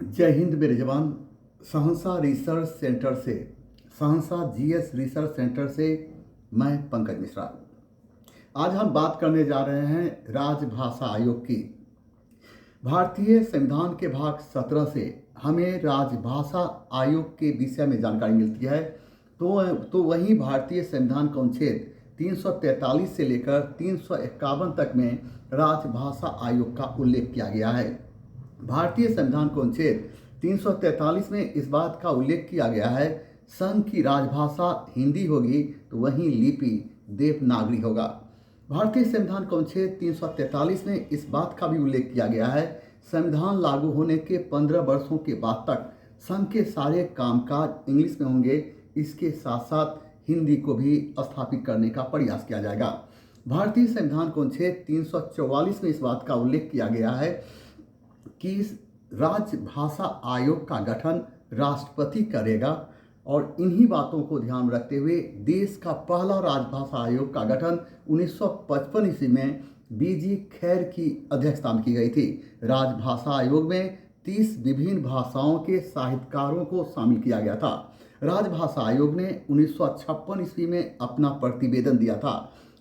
जय हिंद मेरे जवान। सहरसा रिसर्च सेंटर से, सहरसा जीएस रिसर्च सेंटर से मैं पंकज मिश्रा। आज हम बात करने जा रहे हैं राजभाषा आयोग की। भारतीय संविधान के भाग 17 से हमें राजभाषा आयोग के विषय में जानकारी मिलती है। तो वहीं भारतीय संविधान का अनुच्छेद 343 से लेकर 351 तक में राजभाषा आयोग का उल्लेख किया गया है। भारतीय संविधान को अनुच्छेद 343 में इस बात का उल्लेख किया गया है, संघ की राजभाषा हिंदी होगी तो वहीं लिपि देवनागरी होगा। भारतीय संविधान को अनुच्छेद 343 में इस बात का भी उल्लेख किया गया है, संविधान लागू होने के 15 वर्षों के बाद तक संघ के सारे कामकाज इंग्लिश में होंगे। इसके साथ साथ हिंदी को भी स्थापित करने का प्रयास किया जाएगा। भारतीय संविधान को अनुच्छेद 344 में इस बात का उल्लेख किया गया है कि राजभाषा आयोग का गठन राष्ट्रपति करेगा और इन्हीं बातों को ध्यान में रखते हुए देश का पहला राजभाषा आयोग का गठन 1955 ईस्वी में बीजी खैर की अध्यक्षता में की गई थी। राजभाषा आयोग में 30 विभिन्न भाषाओं के साहित्यकारों को शामिल किया गया था। राजभाषा आयोग ने 1956 ईस्वी में अपना प्रतिवेदन दिया था।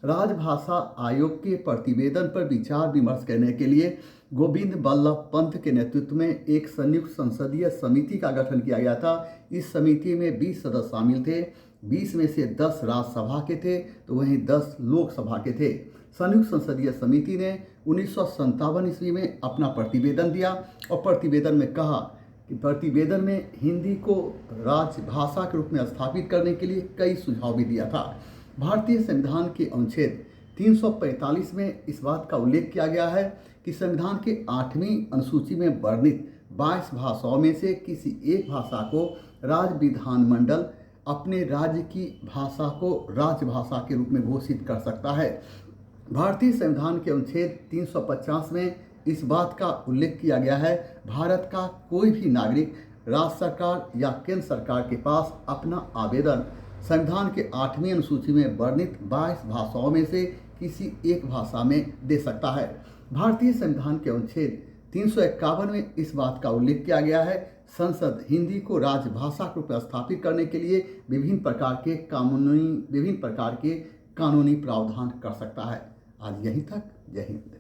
राजभाषा आयोग के प्रतिवेदन पर विचार विमर्श करने के लिए गोविंद बल्लभ पंत के नेतृत्व में एक संयुक्त संसदीय समिति का गठन किया गया था। इस समिति में 20 सदस्य शामिल थे। 20 में से 10 राज्यसभा के थे तो वहीं 10 लोकसभा के थे। संयुक्त संसदीय समिति ने 1957 ईस्वी में अपना प्रतिवेदन दिया और प्रतिवेदन में कहा कि प्रतिवेदन में हिंदी को राजभाषा के रूप में स्थापित करने के लिए कई सुझाव भी दिया था। भारतीय संविधान के अनुच्छेद 345 में इस बात का उल्लेख किया गया है कि संविधान के 8वीं अनुसूची में वर्णित 22 भाषाओं में से किसी एक भाषा को राज्य विधानमंडल अपने राज्य की भाषा को राजभाषा के रूप में घोषित कर सकता है। भारतीय संविधान के अनुच्छेद 350 में इस बात का उल्लेख किया गया है, भारत का कोई भी नागरिक राज्य सरकार या केंद्र सरकार के पास अपना आवेदन संविधान के 8वीं अनुसूची में वर्णित 22 भाषाओं में से किसी एक भाषा में दे सकता है। भारतीय संविधान के अनुच्छेद 351 में इस बात का उल्लेख किया गया है, संसद हिंदी को राजभाषा के रूप में स्थापित करने के लिए विभिन्न प्रकार के कानूनी प्रावधान कर सकता है। आज यहीं तक। जय हिंद।